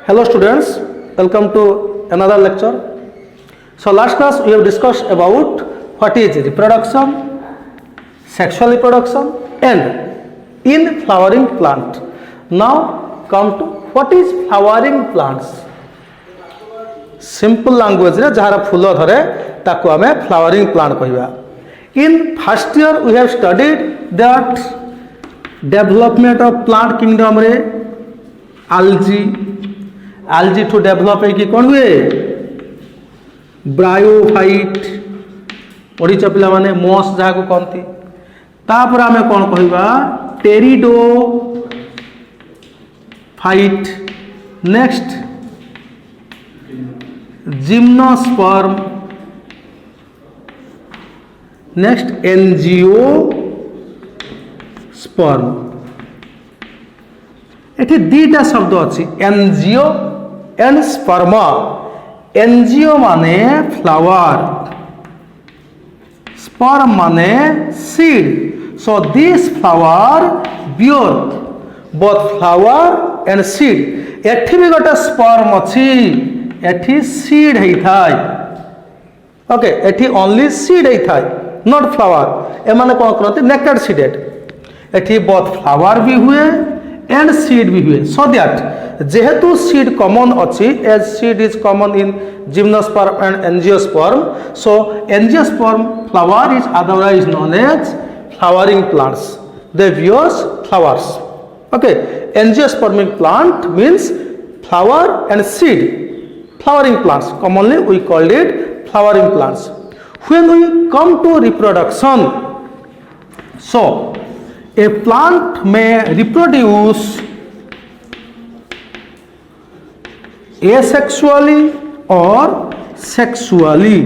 Hello students, welcome to another lecture. So last class we have discussed about what is reproduction, sexual reproduction and in flowering plant. Now come to what is flowering plants. Simple language रे जहार फूल धरे ताको आमे flowering plant कहबा. In first year we have studied that development of plant kingdom रे algae to develop है कि कौन हुए ब्रायोफाइट पढ़ीच पिला माने मॉस जहाँ को कहती तापर आमे कौन कहबा pteridophyte next gymnosperm next angiosperm एठी दीटा शब्द अच्छी एनजिओ एंड स्पर्म. एनजिओ माने फ्लावर, स्पर्म माने seed. So this flower bear both flower and seed. एठी भी गोटे स्पर्म अच्छी एठी सीड है थाई. ओके एठी ओनली सीड है थाई नॉट फ्लावर. ए माने कोन करते नेकेड सीडेड. एठी बोथ फ्लावर भी हुए एंड सीड भी हुए. सो दैट जेहेतु सीड कॉमन अच्छी as seed is common in gymnosperm and angiosperm. So angiosperm flower is otherwise known as flowering plants. They bears flowers. Okay angiospermic plant means flower and seed. Flowering plants commonly we called it flowering plants. When we come to reproduction, so a plant may reproduce asexually or sexually.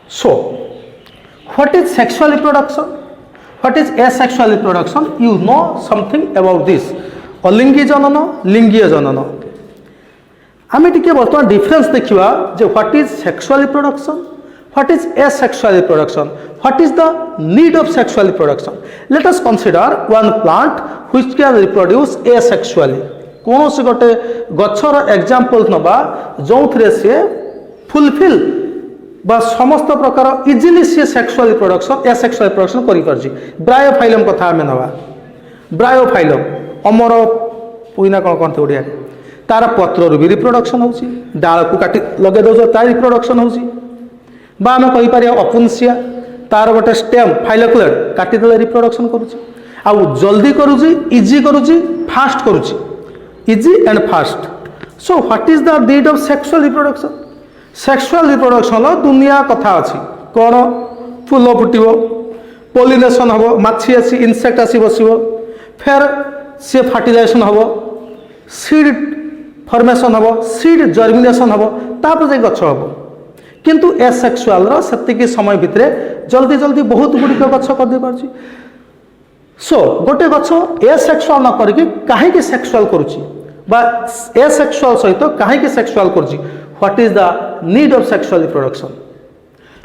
So what is sexual reproduction, what is asexual reproduction? You know something about this. अलिंगी जनन लिंगीय जनन. आम टे बर्तमान difference देखा जे what is sexual reproduction, what is asexual reproduction, what is the need of sexual reproduction. Let us consider one plant which can reproduce asexually. कौन से गोटे गछर एग्जांपल नबा जो सी फुलफिल बा समस्त प्रकार इजिली सी सेक्सुअल रिप्रोडक्शन एसेक्सुअल रिप्रोडक्शन करि परछि. Bryophyllum कथा आमे नबा. ब्रायोफाइलम अमर पुईना कौन कहते ओडिया तार पत्रु भी रिप्रोडक्शन होची. डाल को काटी लगे दो तार रिप्रोडक्शन होची. बा आम कहीपर अपुन्सिया तार गोटे स्टेम फाइलोक्लेट काटिदेले रिप्रोडक्शन करुची. आउ जल्दी करुची, इजी करुची, फास्ट करुची. Easy and fast. So what is the need of sexual reproduction. Sexual reproduction दुनिया कथा अच्छी. कौन फूल फुटब, पोलिनेशन हम, माछी आसी इनसेक्ट आसी बस, फिर सी फर्टिलाइजेशन हम, सीड फॉर्मेशन हम, सीड जर्मिनेशन हम, तापर जाई गछ हम. किंतु एसेक्सुअल सेतिकी समय भितरे जल्दी जल्दी बहुत गुड़िक गछ कर दे पारछि. सो गोटे गछ एसेक्सुअल न करके काहेकि सेक्सुअल करूछि बा एसेक्सुअल सहित काहेकि सेक्सुअल करूछि. What is the need of sexual reproduction.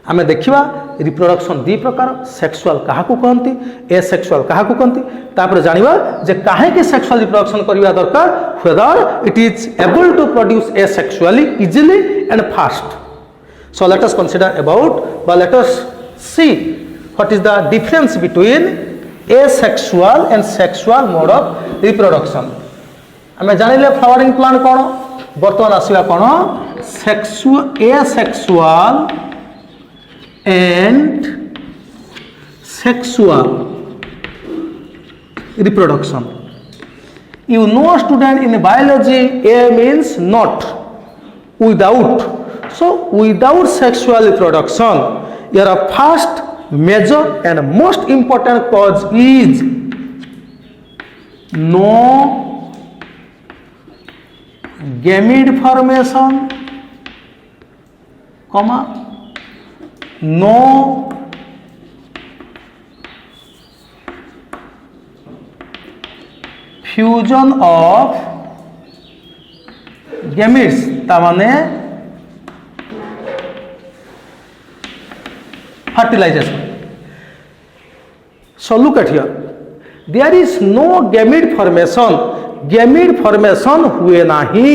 आमे देखिबा रिप्रोडक्शन दी प्रकार. सेक्सुअल काहाकू कहंती, एसेक्सुअल काहाकू कहंती. तापर जानिबा जे काहेकि सेक्सुअल रिप्रोडक्शन करिवा दरकार, whether it is able to produce asexually easily and fast. So let us consider about, but let us see what is the difference between asexual and sexual mode of reproduction. आमे जानिले flowering plant कोन. वर्तमान आसीबा कोन sexual asexual and sexual reproduction. You know student in biology A means not, without. So without sexual reproduction your first major and most important cause is no gamete formation, comma no fusion of gametes. तामाने fertilization. So look at here. There is no gamete formation. Gamete formation हुए नाही,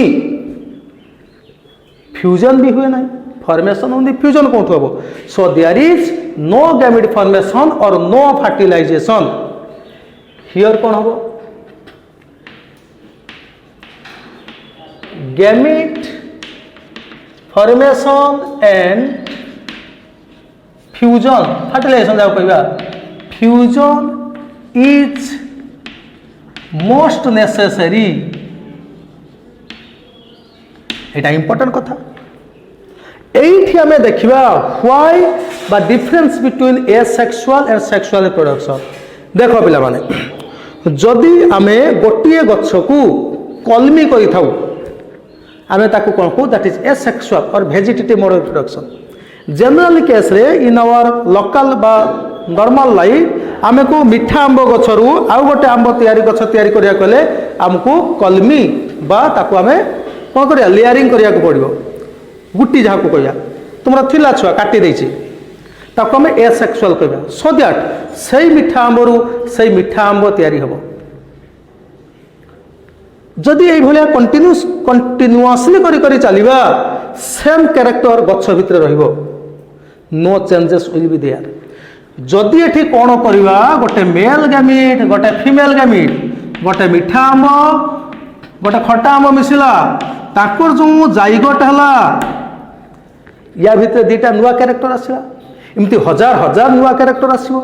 fusion भी हुए नहीं, formation only fusion कौन हम। So there is no gamete formation और no fertilisation. Here कौन हम, gamete formation and fusion fertilisation जाओ कहवा, फ्यूजन इज मोस्ट नेसेसरी। एटा इंपोर्टेंट कथा। एठी हमें देखिबा व्हाई बा difference between asexual and sexual reproduction. देखो पिला माने, जदि आमे गोटिए गछ को कलमी करि थाउ, आमे ताकू कोन को, दैट इज एसेक्सुअल और vegetative mode of reproduction. General case रे इन आवर लोकल बा नॉर्मल लाइफ आमे को मिठा आंब गछरु आउ गोटे आंब तैयारी गछ तैयारी करिया कले हमको कलमी बा ताकू आमे कोन करिया, लेयरिंग करिया को पड़िबो। गुटी जहाँ को कहिया तुमरा थिला छुआ काटी देछि ताकू आमे एसेक्सुअल कहबा, सो दैट सही मिठा आंबरु सही मिठा आंब तैयारी हबो। जदि एई भलिया कंटिन्यूअसली करी करी चलिबा, सेम कैरेक्टर गछ भितर रहिबो, no changes will be there. जदि एठी कोन करिबा, गोटे मेल गैमिट गोटे फीमेल गैमिट, गोटे मिठा आंब गोटे खटा आंब मिसिला, ताकर जो जाइगोट हला, या भितर दुटा नुआ कैरेक्टर आसिला। एमती हजार हजार नुआ कैरेक्टर आसिबो।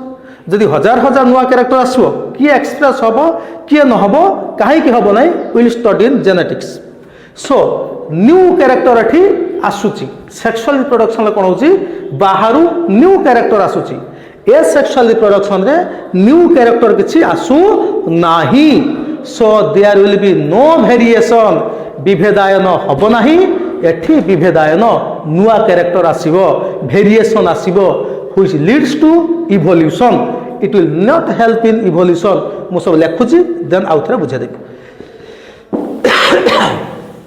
जदि हजार हजार नुआ कैरेक्टर आसिबो, किए एक्सप्रेस हबो किए न हबो काहे कि हबो नै, will study in genetics. So new character एठी आसुची। सेक्सुअल रिप्रोडक्शन कोन होची, बाहरु न्यू कैरेक्टर आसुची। ए सेक्सुअल रिप्रोडक्शन रे न्यू कैरेक्टर किछि आसु नाही। So there will be no variation, विभेदायन हबो नाही। एठी विभेदायन नुआ कैरेक्टर आसीबो, वेरिएशन आसीबो, which leads to evolution. It will not help in evolution. मु सब लेखुची देन आउथरे बुझा देबी।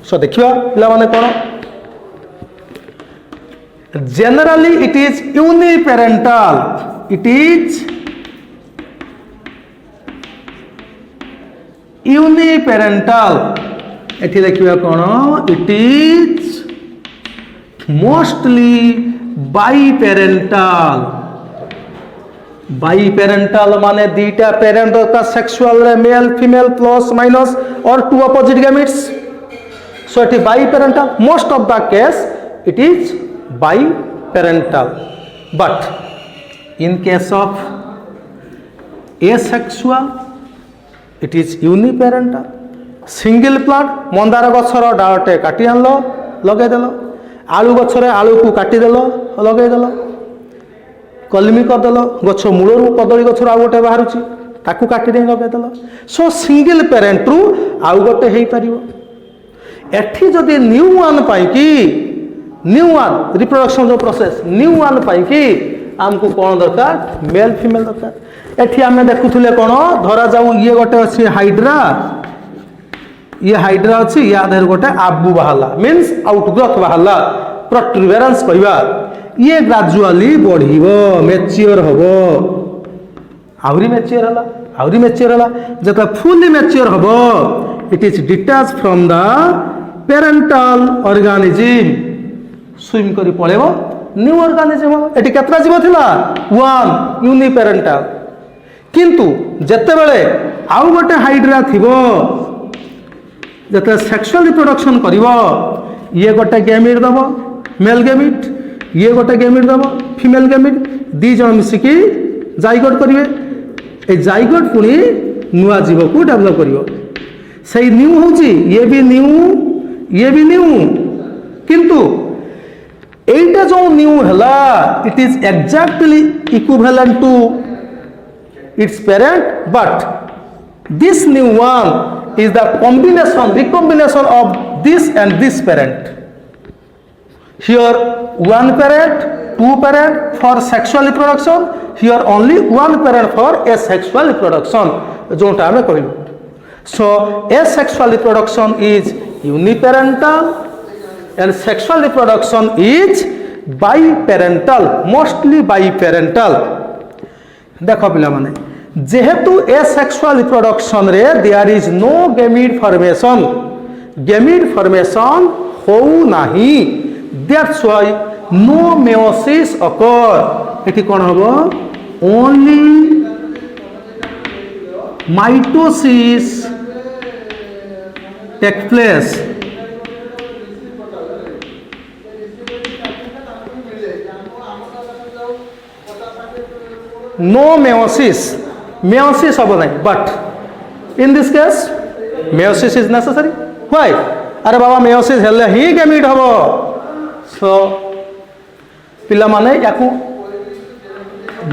सो देखिबा पिला माने कोन, generally it is uniparental, it is uniparental। एठी देखिबा कोन, it is mostly biparental। Biparental माने दीटा पेरेंट का सेक्सुअल रे मेल फीमेल प्लस माइनस और two opposite gametes. So it is biparental. Most of the case it इज biparental, but in case of asexual it is uniparental। Single plant, मंदार गछर डाळटे काटी आनलो लगे देलो, आलू गछरे आलू को काटी देलो लगे देलो, कलमी कर देलो, गछ मूलरू कदली गछर आ गोटे बाहरुची ताकू काटी दे लगे देलो। सो सिंगल पेरेंट रु आ गोटे हेई परिबो। एठी जदि न्यू वन पाई कि न्यू वन रिप्रोडक्शन जो प्रोसेस न्यू वन पाई कि आमको कौन दरकार, मेल फीमेल दरकार। एठी आमे देखुथुले कोन, धरा जाऊ ये गोटे अछि हाइड्रा, ये हाइड्रा अछि, या देर गोटे आबू बाहला मींस आउटग्रोथ बाहला, प्रोट्रुबेरेंस कहबा। ये ग्रेजुअली बढ़िबो, मैच्योर हबो, आउरी मैच्योर हला, आउरी मैच्योर हला। जता फुली मैच्योर हबो, it is detach from the parental organism, swim करी पळेबो न्यू ऑर्गेनिज्म। एटी केतरा जीव थिला, वन यूनिपेरेंटल। किंतु जते बेले आउ गोटे हाइड्रा थिबो, जते सेक्सुअल रिप्रोडक्शन करिवो, ये गोटे गैमिट दबो मेल गैमिट, ये गोटे गैमिट दबो फीमेल गैमिट, दी जण मिसिकी जाइगोट करिवे। ए जाइगोट पुनी नुआ जीव को डेवलप करिवो। सही न्यू होची, ये भी न्यू, ये भी न्यू। किंतु एटा जो न्यू हला, it is exactly equivalent to its parent, but this new one is the combination, recombination of this and this parent. Here one parent, two parent for sexual reproduction, here only one parent for asexual reproduction, जोटा हमें कहलु। So asexual reproduction is uniparental and sexual reproduction is biparental, mostly biparental। देखो पिला माने, जेहेतु asexual reproduction रे there is no gamete formation हो नाही, that's why no meiosis occur. एठी कोन हबो only mitosis take place. No meiosis habo nahi, but in this case meiosis is necessary. Why? अरे बाबा meiosis हेले ही गैमीट हबो। सो पिला माने याकू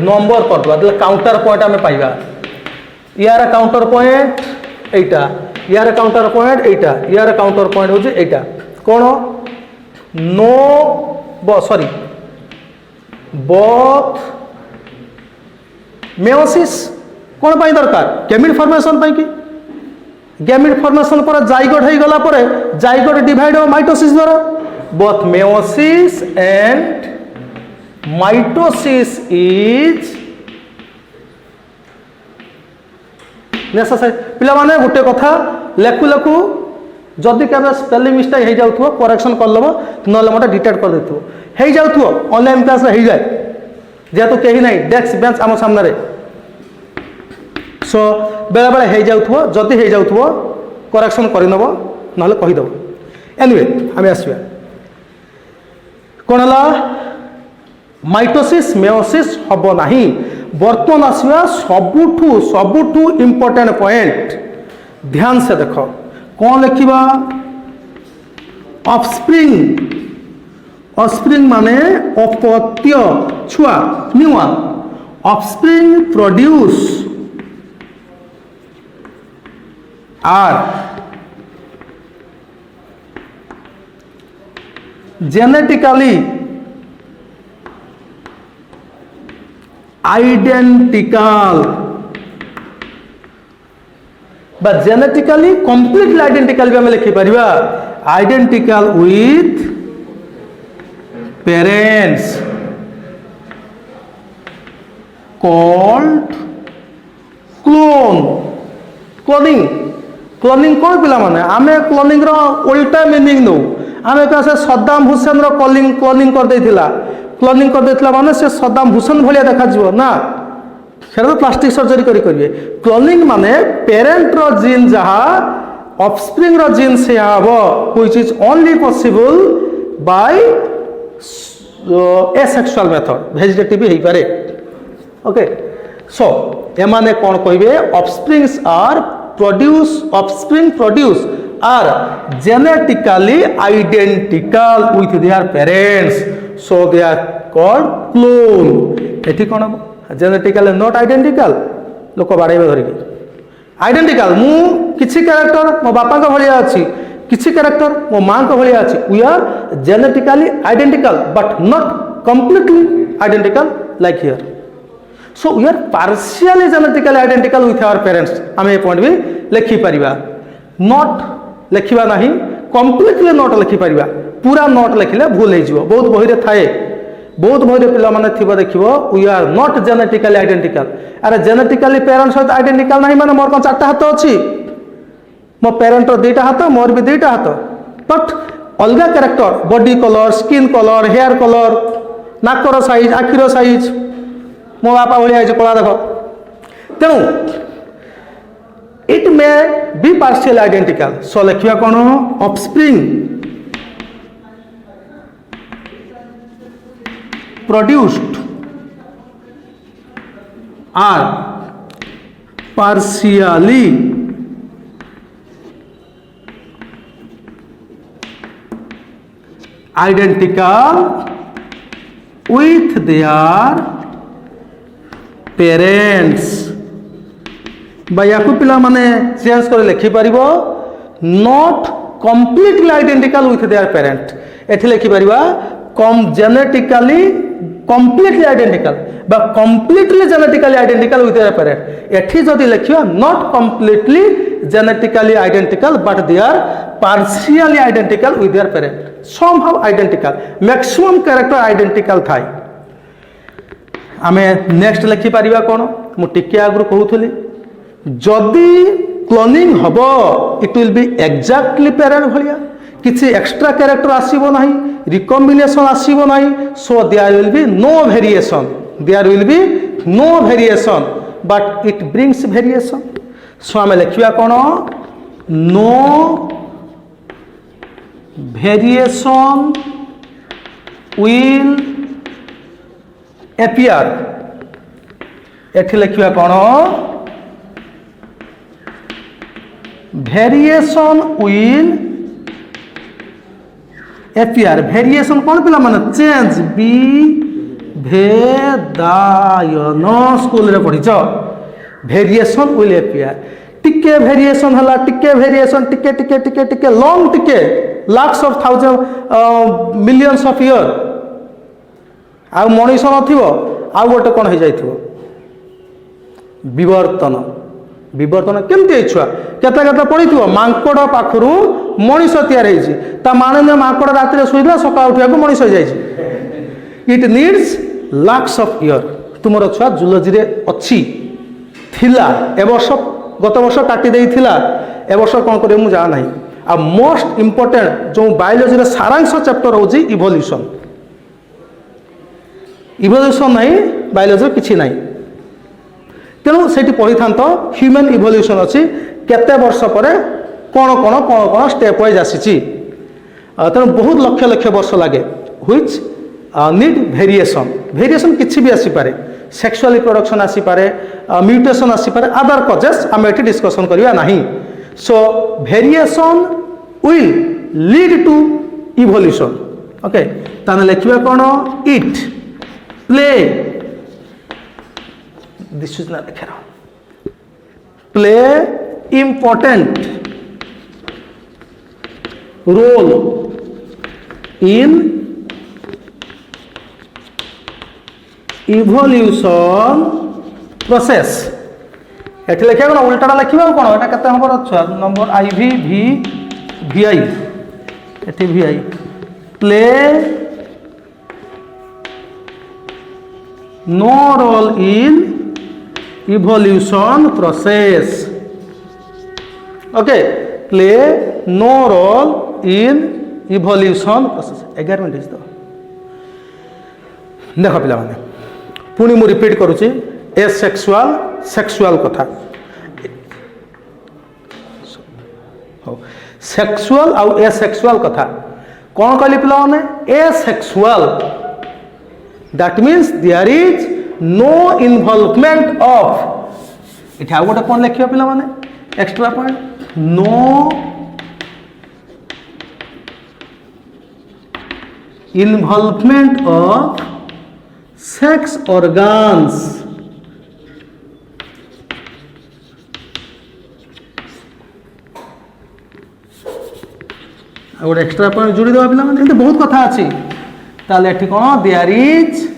नंबर कर दो काउंटर पॉइंट आमे पाइबा। यार काउंटर पॉइंट एटा, यार काउंटर पॉइंट एटा, यार काउंटर पॉइंट होजे एटा कोन नो सॉरी बोथ मेयोसिस कौन पाई दरकार गैमिड फॉर्मेशन पाई कि गैमिड फॉर्मेशन पर जाइगोट हो गला पर जाइगोट डिवाइड हो माइटोसिस द्वारा। Both meiosis and mitosis is necessary. पिला माने गुटे कथा लेखु लेखु जदि केबे स्पेलिंग मिस्टेक हो जाउथो करेक्शन कर लेबो, नले मते डिटेक्ट कर देथो हो जाउथो ऑनलाइन क्लास रे हो जाए जेहेतु कहीं ना डेस्क बेंच आम सामने। सो बेले बेले हो जाउथो जदि हो जाउथो करेक्शन करनब नहले कहीदेव। एनिवे आम आसवा कौन है माइटोसिस मेयोसिस हम ना। बर्तमान आसवा सबुठू इंपोर्टेंट पॉइंट, ध्यान से देख कौन लिखा ऑफस्प्रिंग। ऑफस्प्रिंग माने अपत्य छुआ न्यूआ। Offspring produce are genetically identical बा जेनेटिकली कंप्लीटली आइडेंटिकल भी आम लिखिपर identical with parents called cloning कौन पिला माने आमे क्लोनिंग रो उल्टा मीनिंग नो आमे कसे सद्दाम हुसैन रो क्लोनिंग कर देथिला माने से सद्दाम हुसैन भलिया देखा जिवो ना, सेरा प्लास्टिक सर्जरी करिवे। क्लोनिंग माने पेरेंट रो जीन जहा ऑफस्प्रिंग रो जीन से आबो which is only possible by asexual method vegetative हो पारे। ओके सो एमाने कौन कहे offsprings are produce are genetically identical with their parents, so they are called clone. एठी कौन हम जेनेटिकली नॉट आइडेंटिकल लोक बाड़े धरिक आइडेंटिकल मु किछि कैरेक्टर मो बापा का भलिया अछि किसी कैरेक्टर मो माँ को भाई अच्छी we are genetically identical but not completely identical like here. So we are partially genetically identical with our parents. आम ये पॉइंट भी लिखिपर नॉट लिखा ना कंप्लीटली नॉट लिखिपर पूरा नॉट लिखिले भूल हो बहुत बही थाए बहुत बही पिला माने थिबो देखिबो we are not genetically identical. अरे जेनेटिकली पेरेंट्स सहित आइडेंटिकल नहीं माने मोर कोन चारटा हाथ अछि मो पेरेंटर दुईटा हाथ मोर भी दुईटा हाथ बट अलग character body colour skin colour hair colour नाकर साइज आखिर साइज मो बापा भाई कला देख तेणु it may be partial identical. So लिखा कौन offspring produced are partially identical with their parents। पिला माने चेंज कर लिखि पारिबो not completely identical with their parent. एठी लिखि पारिबा जेनेटिकली कंप्लीटली आइडेंटिकल बा completely genetically identical with their parent. एठी जदि लिखिबा not completely genetically identical but they are partially identical with their parent. somehow identical maximum character identical थाई। आमे next लिखि पारिबा कोन मुझे आगु कहूली जदि क्लोनिंग हम it will be exactly parent भाया किसी एक्स्ट्रा कैरेक्टर आसीबो नहीं रिकॉम्बिनेशन आसीबो नहीं so there will be no variation but it brings variation so आम लिखा कौन नो वेरिएशन विल एपियर एठी लिखा कौन वेरिएशन विल एपियर वेरिएशन कौन पिला माने चेंज बी भेदायन स्कूल रे पढ़ी वेरिएशन विल एपियर टिके वेरिएशन हला टिके वेरिएशन टिके टिके टिके टिके लॉन्ग टिके lakhs of thousand millions of year आ मनीष नथिबो आ गोटे कौन हो जाइथिबो विवर्तन विवर्तन केमती छुआ केते केते पढ़ी मांकड़ पाखरु मनीष या माननीय मांकड़ रात शुला सका उठा मनीष हो जाए it needs lakhs of year तुम छुआ जूलॉजी रे अच्छी थिला ए वर्ष गत वर्ष काटी देइथिला ए वर्ष कौन करे मु जाना नहीं आ मोस्ट इंपोर्टेंट जो बायोलॉजी रे सारांश चैप्टर होची इवोल्यूशन इवोल्यूशन नहीं बायोलॉजी किछि नहीं तेणु से पढ़ी था ह्यूमन इवोल्यूशन अच्छी केते वर्ष पर कौन कौन कौन कौन स्टेप वाइज आसी तेणु बहुत लक्ष लक्ष वर्ष लगे व्हिच नीड वेरिएशन वेरिएशन किसी भी आसीपे सेक्सुअल रिप्रोडक्शन आसीपे म्यूटेशन आसीपे अदर कजेस आम ये डिस्कसन करवा नहीं so variation will lead to evolution okay ताने लिखा कौन it play this is not play important role in evolution process एठी लिखा कौन उल्टा लिखा कौन एटा केते नंबर अच्छा नंबर आई भी वी आई एठी we I play no role in evolution process okay play no role in evolution process 11 minute तो देख पिला माने पुणी मु रिपीट करूची एसेक्सुअल सेक्सुअल कथा सेक्सुअल आउ एसेक्सुअल कथा कौन कहली पिला माने asexual that means there is no involvement of it गोटे कौन लिखा पिला माने extra point no involvement of sex organs गोटे एक्स्ट्रा पॉइंट जोड़ी देवा पिला माने बहुत कथा अच्छी ताले एठी कौन there is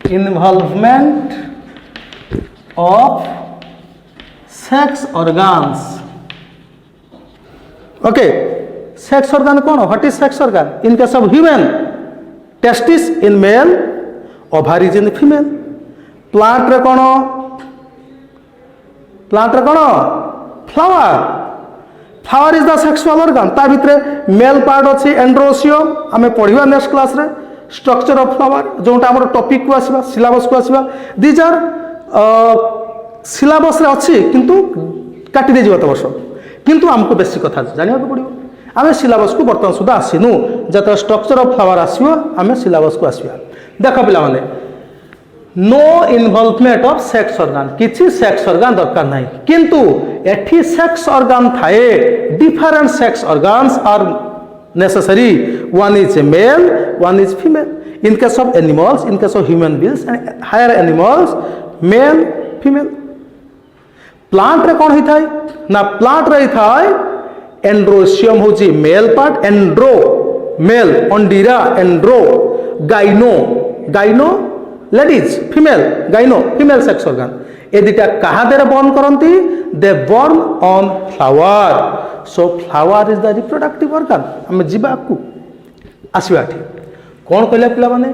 involvement of sex organs okay sex organ कौन what is sex organ in case of human testis in male ovaries in female plant रे कौन flower is the sexual organ ता भितरे male part अच्छी androecium आमे पढ़िबा next class रे structure of flower जोटा आम टॉपिक को आसवा सिलेबस को आसवा दीज आर सिलेबस रे अच्छी किंतु काटी दे गत वर्ष किंतु आमको बेसी कथा जाना पड़ो आम सिलेबस को बर्तमान सुधा आसीनु जत स्ट्रक्चर ऑफ फ्लावर आसो आम सिलेबस को आसवा देख पिला माने no involvement of sex organ किसी सेक्स ऑर्गन दरकार नहीं किंतु एठी सेक्स ऑर्गन थाए different sex organs are necessary one is a male one is female in case of animals in case of human beings and higher animals male female plant रे कौन होता है ना plant रे होता है एंड्रोसियम होची मेल पार्ट एंड्रो मेल अंडीरा andro gyno ladies female gyno female sex organ ए दुटा कहा देर बर्न करती they born on flower so flower is the reproductive organ आम जीवा आसवा कौन कहला पिला माने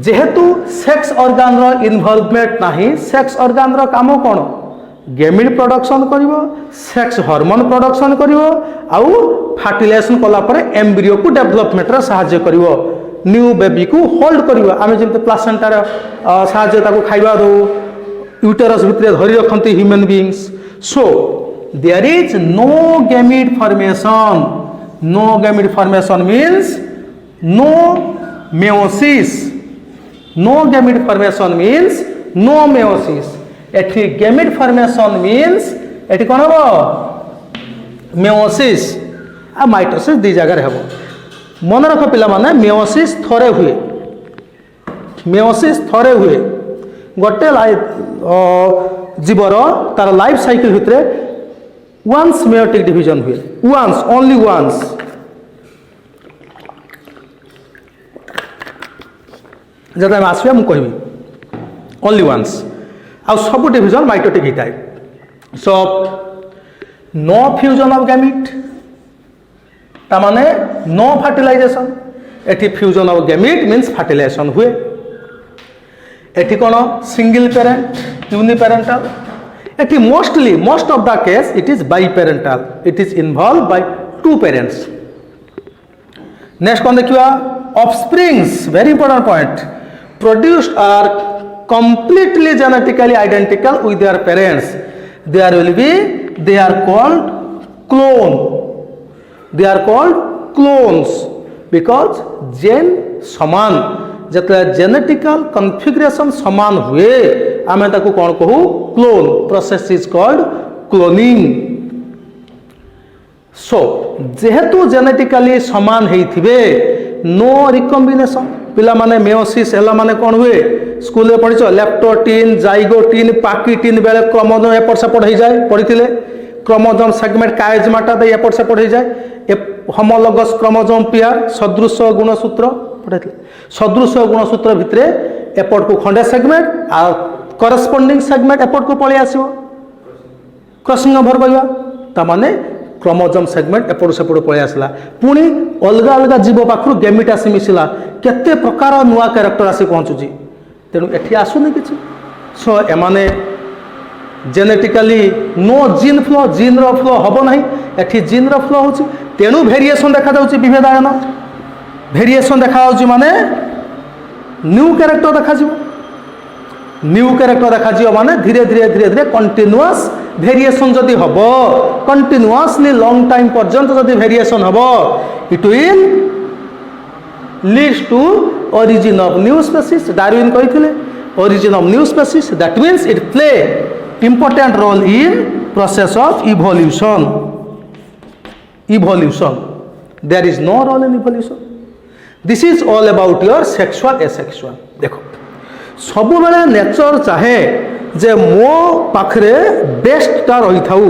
जेहेतु सेक्स ऑर्गन रो इन्वॉल्वमेंट नाही सेक्स ऑर्गन रो काम कोन गेमिड प्रोडक्शन करिवो सेक्स हार्मोन प्रोडक्शन करिवो आउ फर्टिलाइजेशन कला परे एम्ब्रियो को डेवलपमेंट रे सहायता करिवो न्यू बेबी को होल्ड करिवो आमे जेंते प्लासेंटा रे सहायता ताको खाइबा दो यूटेरस भितरे धरि रखंती human beings so there is no gamete formation means no meiosis no gamete formation means no meiosis एठी gamete formation means एठी कोन हो meiosis आ माइटोसिस दी जगह हेबो मन रख पिला माने meiosis थरे हुए गोटे जीवर तार लाइफ साइकिल भितरे once meiotic division हुए only once जब आम आसवा मुझे कहबी ओनली वन्स आउ सब डिविजन माइटोटिक होता है so no fusion of gamete तामाने नो फर्टिलाइजेशन एठी fusion of gamete means fertilisation हुए एठी कौन सिंगल पेरेंट यूनिपेरेंटल एठी most of the case it is biparental it is involve by two parents next कौन देखिए offsprings very important point produced are completely genetically identical with their parents they are called clones because gene समान जते genetical configuration समान हुए आमे ताको कोन कहू clone process is called cloning so जेहेतु जेनेटिकली समान हेथिबे नो रिकॉम्बिनेशन पिला माने मेयोसिस हला माने कोन हुए स्कूल में पढ़िछ लेप्टोटीन जाइगोटीन पाकिटीन बेले क्रोमोसोम एपट सेपट हो जाए पढ़िथिले क्रोमोसोम सेगमेंट काइजमाटा दे एपट सेपट हो जाए होमोलोगस क्रोमोसोम पेयर सदृश गुणसूत्र पढ़िथिले सदृश गुणसूत्र भितरे एपट को खंडे सेगमेंट आ करस्पोंडिंग सेगमेंट एपट को पळे आसीबो क्रॉसिंग ओवर करबा ता माने क्रोमोसोम सेगमेंट एपट सेपट पळे आसला पुणी अलग अलग जीव पाखरु गैमिट आसी मिसिला केते प्रकार नुआ कैरेक्टर आसी पहुंचुची तेणु एठी आसुनी किछि सो एमाने जेनेटिकली नो जीन रो फ्लो हबो नाही एठी जीन रो फ्लो होची तेणु वेरिएशन देखा जाउची विभेदायन वेरिएशन देखा जाउची माने न्यू कैरेक्टर देखा जिवो न्यू कैरेक्टर देखा जिवो माने धीरे धीरे कंटीन्यूअस वेरिएशन जदि हबो कंटीन्यूअसली लॉन्ग टाइम पर्यंत जदि वेरिएशन हबो it will leads to origin of new species Darwin कहिथिले origin of new species that means it play important role in process of evolution there is no role in evolution this is all about your sexual asexual देखो सब बेले nature चाहे जे मो पाखरे बेस्टटा रही थाउ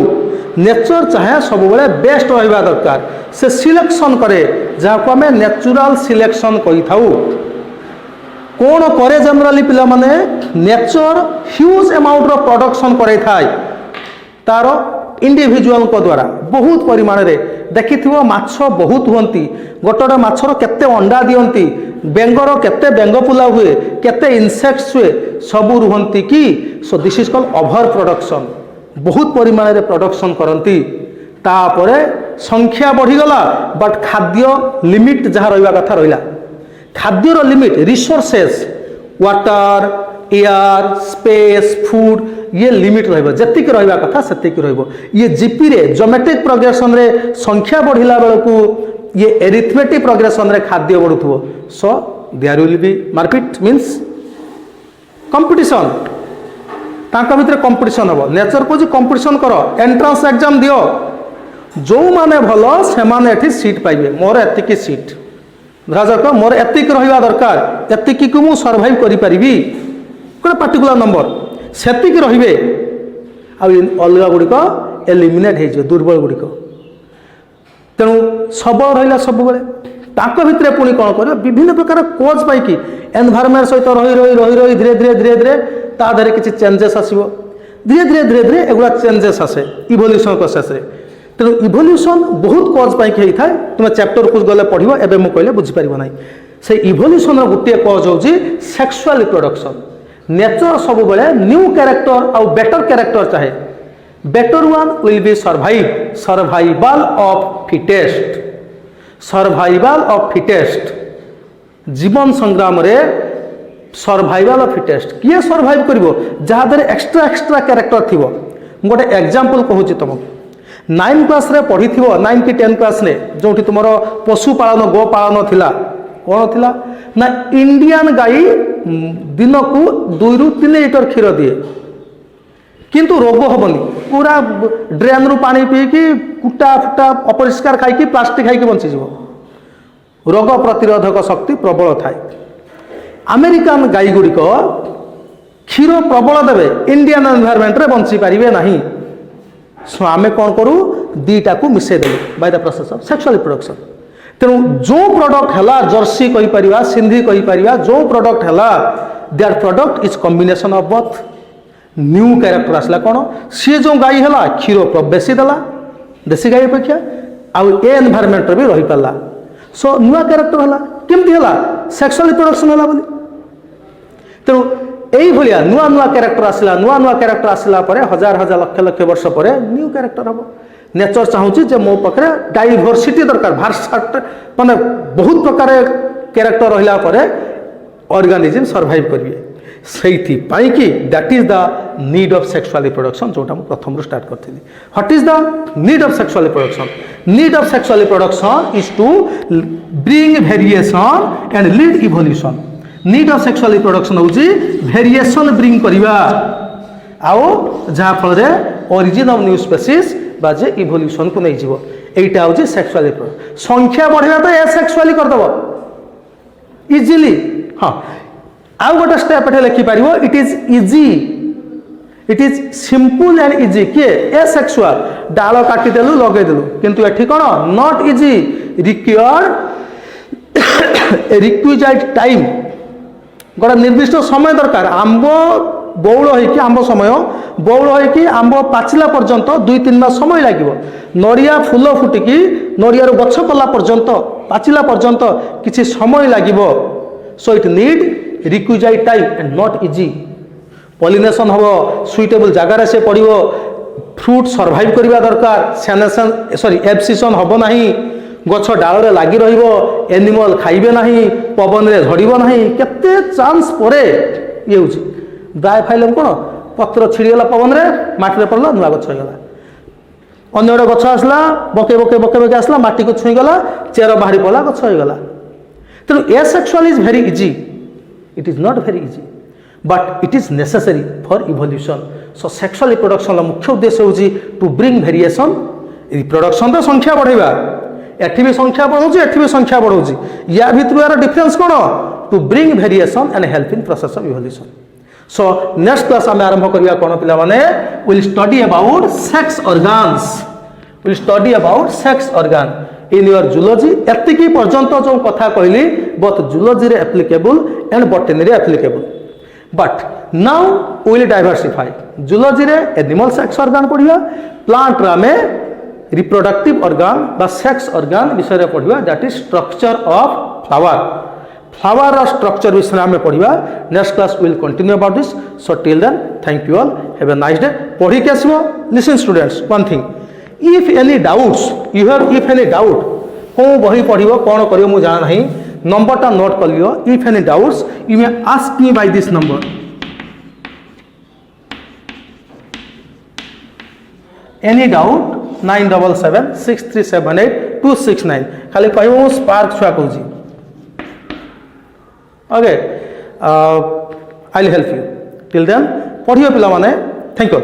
nature चाहे सब बेले बेस्ट रहिबा दरकार से सिलेक्शन करे जहाँ को आम नेचुरल सिलेक्शन कही थाउ कौन करे जनरली पिला माने नेचर ह्यूज अमाउंट रो प्रोडक्शन करे थाय तार इंडिविजुअल को द्वारा बहुत परिमाण रे देखिथिबो माछ बहुत हुंती गोटोडा माछर केते अंडा दियंती बेंगर केते बेंग पुला हुए केते इंसेक्ट्स हुए सबु रुहंती कि so this is called over production बहुत परिमाण रे प्रोडक्शन करंती तापरे संख्या बढ़ी गला बट खाद्य लिमिट जहाँ रहिबा कथा रहिला खाद्यर limit resources water air space food ये लिमिट रहिबो जतिक रहिबा कथा सेतिक रहिबो ये जीपी रे ज्योमेट्रिक प्रोग्रेशन रे संख्या बढ़िला बेलकू ये एरिथमेटिक प्रोग्रेशन रे खाद्य बढ़ुथबो so there will be market means competition तांका भितर कंपटीशन हबो नेचर को जी कंपटीशन करो एंट्रेंस एग्जाम दियो जो माने भलो से माने एठी सीट पाइबे मोर एतिकी सीट धराजाक मोर एतिक रहिबा दरकार एतिकी को मु सर्वाइव करि परिबी कोन पर्टिकुलर नंबर सेतिक रहिबे आ अलगा गुडी को एलिमिनेट हे जे दुर्बल गुडी को तेणु सबल रहिला सब बेले ताको भितरे पुणी कोन करियो विभिन्न प्रकार कोज पाई कि एनवायरनमेंट सहित रही धीरे ता धरे किछि चेंजेस आसीबो धीरे एगुला चेंजेस आसे इवोल्यूशन प्रोसेस रे तेणु इवोल्यूशन बहुत कज पाई कि थाए तुम चैप्टर कुछ गले पढ़िबो एबे मु कहले बुझी परिबो नाही से इवोल्यूशन गोटे कज हूँ सेक्सुअल रिप्रोडक्शन नेचर सब बेले न्यू कैरेक्टर आउ बेटर कैरेक्टर चाहे better one will be survival of fittest survival of fittest जीवन संग्राम रे सर्वाइवल ऑफ फिटेस्ट किए सर्वाइव करिवो जहाँ द्वारा एक्स्ट्रा कैरेक्टर थिवो गोटे एग्जांपल कहूँ तुमको 9 क्लास रे पढ़ी थिवो 9 कि 10 क्लास रे जोठी तुमरो पशुपालन गोपालन थिला कौन थिला ना इंडियन गाई दिन को 2 ରୁ 3 लिटर क्षीर दिए किंतु रोग हेनी पूरा ड्रेन रु पानी पीकी कुटा फुटा अपरिष्कार खाई प्लास्टिक खाई बंचीज रोग प्रतिरोधक शक्ति प्रबल थाए अमेरिकन गाई गुड़िक क्षीर प्रबल देवे इंडियन एनवायरमेंट रे बंची पारिबे नहीं सो आमे कौन करूँ दीटा को मिसई देलु by the process of sexual reproduction तेणु जो प्रोडक्ट है जर्सी कहीपर सिंधी कहीपर जो प्रोडक्ट है that product is combination of both new character आसला कौन सी जो गाई है क्षीर बेसी देला देसी गाई अपेक्षा आउ ए एनवायरमेंट भी रही पाला सो नुआ कैरेक्टर है केमती है सेक्सुअल रिप्रोडक्शन है बोली तेणु यही भाया नुआ नुआ कैरेक्टर आसला नुआ कैरेक्टर आसला हजार हजार लक्ष लक्ष वर्ष पर न्यू कैरेक्टर हम नेचर चाहूँगी जे मो पाखे डाइभर्सिटी दरकार भार्साट माने बहुत प्रकार कैरेक्टर रहिला परे ऑर्गेनिज्म सर्वाइव करिवे सेठी पाई कि that is the need of sexual reproduction जोटा मु प्रथम स्टार्ट करथिली what is the need of sexual reproduction need of sexual reproduction is to bring variation and lead evolution need of sexual reproduction होची variation bring करिवा आओ जहाँ फल origin of new species बाजे इवोल्यूशन को नहीं जीवो एटा होची सेक्सुअल रिप्रोडक्शन संख्या बढ़िया तो एसेक्सुअली करदबो इजीली हाँ आउ गोटे स्टेप एठे लिखि पारिबो it is simple and easy किए एसेक्सुअल डाल काटी देलु लगे देलु किंतु एठी कोन नॉट इजी रिक्विजाइट टाइम गोटे निर्दिष्ट समय दरकार आंब बौल होइकी आंब समय बौल होइकी आंब पाचिला पर्यंत 2-3 मास समय लागिवो नड़िया फूल फुटिकी नड़िया गछ कला पर्यंत पाचिला पर्यंत किछि समय लागिवो so it need requisite time and not easy pollination हम सुइटेबल जगार से पड़ो फ्रूट सर्वाइव करवा दरकार सैनेसन सॉरी एब्सिशन हम ना गछ डाल लगी एनिमल खाइबे नहीं पवन रे झड़ब ना केते चांस परे ये हूँ ब्रायोफाइलम कौन पत्र छिड़गला पवन रे माटी पड़ला नुआ गछ होगा अन्य गोटे गछ आसला बके बके बके बके आसला माटी को छुईगला चेर बाहरी पड़ा गछ होगा तेणु asexual is very easy it is not very easy but it is necessary for evolution so sexual reproduction मुख्य उद्देश्य होची टू ब्रिंग वेरिएशन रिप्रोडक्शन तो संख्या बढ़ेगा एठी भी संख्या बढ़ाऊँ एठी भी संख्या बढ़ाऊँ या भितर यार डिफरेंस कौन to bring variation and help in process of evolution so next class आम आरंभ करवा कौन पिला माने will study about sex organs will study about sex organ in your zoology एतिकी पर्यंत जो कथा कहली बोथ जूलॉजी रे एप्लीकेबल एंड बॉटनी रे applicable but now will diversify zoology रे एनिमल सेक्स ऑर्गन पढ़िया प्लांट रे आमे रिप्रोडक्टिव ऑर्गन बा सेक्स ऑर्गन विषय रे पढ़िया that is structure of flower flower structure विषय में पढ़िया next class will continue about this so till then thank you all have a nice day पढ़ी के आसो listen students one thing if any doubts you have if any doubt कौन बही पढ़ो कौन कर मुझे जाना नहीं नंबर टा नोट कर लियो if any doubts you may ask me by this number any doubt 9776378269 खाली कह स्पार्क छुआ कहूँ okay I will help you till then पढ़ियो पिला माने थैंक यू।